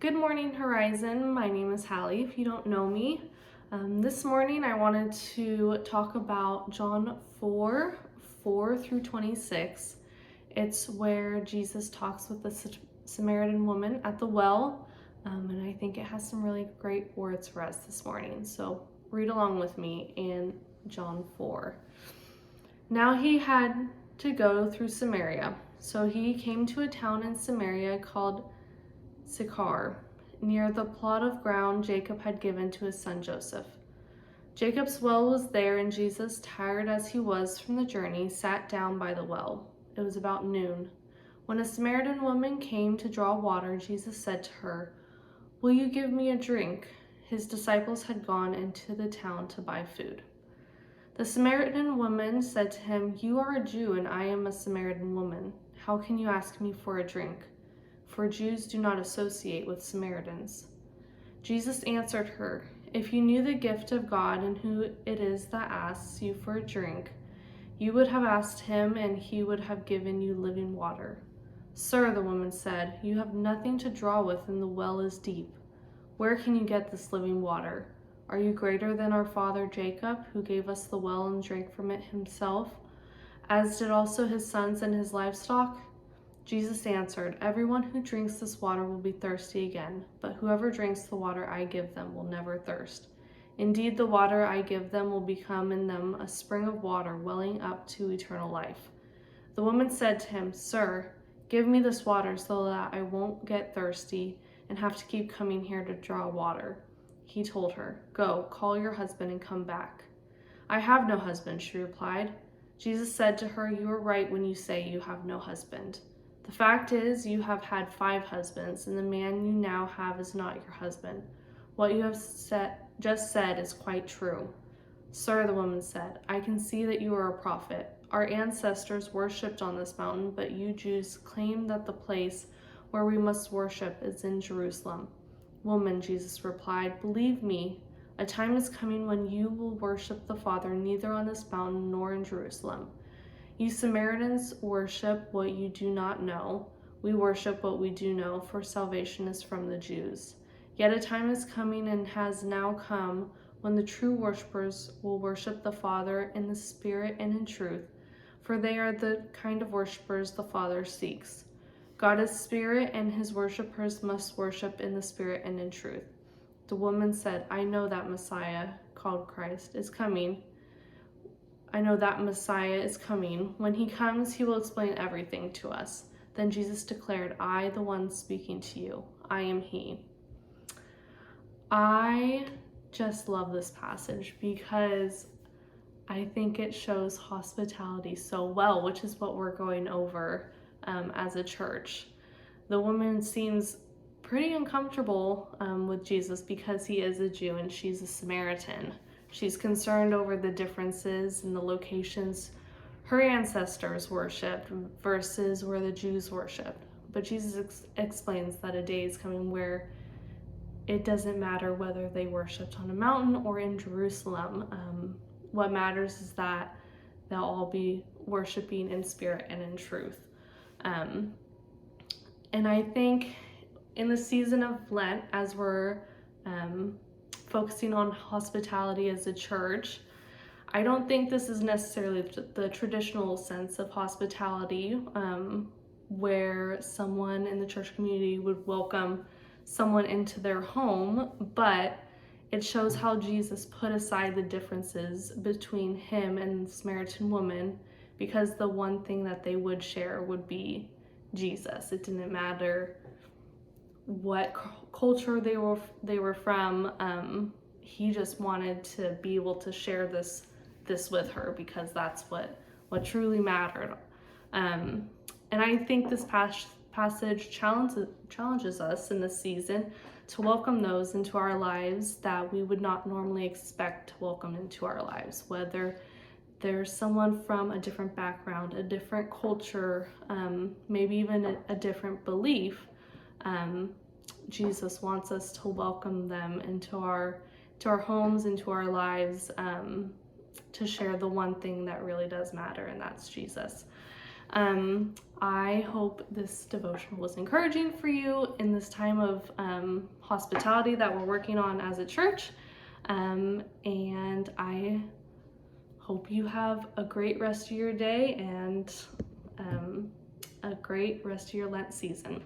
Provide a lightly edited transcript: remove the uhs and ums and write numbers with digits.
Good morning, Horizon. My name is Halle, if you don't know me. This morning I wanted to talk about John 4 through 26. It's where Jesus talks with the Samaritan woman at the well, and I think it has some really great words for us this morning. So read along with me in John 4. Now he had to go through Samaria, so he came to a town in Samaria called Sychar, near the plot of ground Jacob had given to his son Joseph. Jacob's well was there, and Jesus, tired as he was from the journey, sat down by the well. It was about noon. When a Samaritan woman came to draw water, Jesus said to her, "Will you give me a drink?" His disciples had gone into the town to buy food. The Samaritan woman said to him, "You are a Jew, and I am a Samaritan woman. How can you ask me for a drink?" For Jews do not associate with Samaritans. Jesus answered her, "If you knew the gift of God and who it is that asks you for a drink, you would have asked him, and he would have given you living water." "Sir," the woman said, "you have nothing to draw with, and the well is deep. Where can you get this living water? Are you greater than our father Jacob, who gave us the well and drank from it himself, as did also his sons and his livestock?" Jesus answered, "Everyone who drinks this water will be thirsty again, but whoever drinks the water I give them will never thirst. Indeed, the water I give them will become in them a spring of water welling up to eternal life." The woman said to him, "Sir, give me this water so that I won't get thirsty and have to keep coming here to draw water." He told her, "Go, call your husband and come back." "I have no husband," she replied. Jesus said to her, "You are right when you say you have no husband. The fact is, you have had 5 husbands, and the man you now have is not your husband. What you have just said is quite true." "Sir," the woman said, "I can see that you are a prophet. Our ancestors worshipped on this mountain, but you Jews claim that the place where we must worship is in Jerusalem." "Woman," Jesus replied, "believe me, a time is coming when you will worship the Father neither on this mountain nor in Jerusalem. You Samaritans worship what you do not know. We worship what we do know, for salvation is from the Jews. Yet a time is coming and has now come when the true worshipers will worship the Father in the Spirit and in truth, for they are the kind of worshipers the Father seeks. God is Spirit, and his worshipers must worship in the Spirit and in truth." The woman said, "I know that Messiah, called Christ, is coming. I know that Messiah is coming. When he comes, he will explain everything to us." Then Jesus declared, "I, the one speaking to you, I am he." I just love this passage because I think it shows hospitality so well, which is what we're going over as a church. The woman seems pretty uncomfortable with Jesus because he is a Jew and she's a Samaritan. She's concerned over the differences in the locations her ancestors worshipped versus where the Jews worshipped. But Jesus explains that a day is coming where it doesn't matter whether they worshipped on a mountain or in Jerusalem. What matters is that they'll all be worshiping in spirit and in truth. And I think in the season of Lent, as we're focusing on hospitality as a church, I don't think this is necessarily the traditional sense of hospitality, where someone in the church community would welcome someone into their home, but it shows how Jesus put aside the differences between him and the Samaritan woman, because the one thing that they would share would be Jesus. It didn't matter what culture they were from. He just wanted to be able to share this with her, because that's what truly mattered. And I think this passage challenges us in this season to welcome those into our lives that we would not normally expect to welcome into our lives, whether there's someone from a different background, a different culture, maybe even a different belief. Jesus wants us to welcome them into our homes, into our lives, to share the one thing that really does matter, and that's Jesus. I hope this devotional was encouraging for you in this time of hospitality that we're working on as a church. And I hope you have a great rest of your day and a great rest of your Lent season.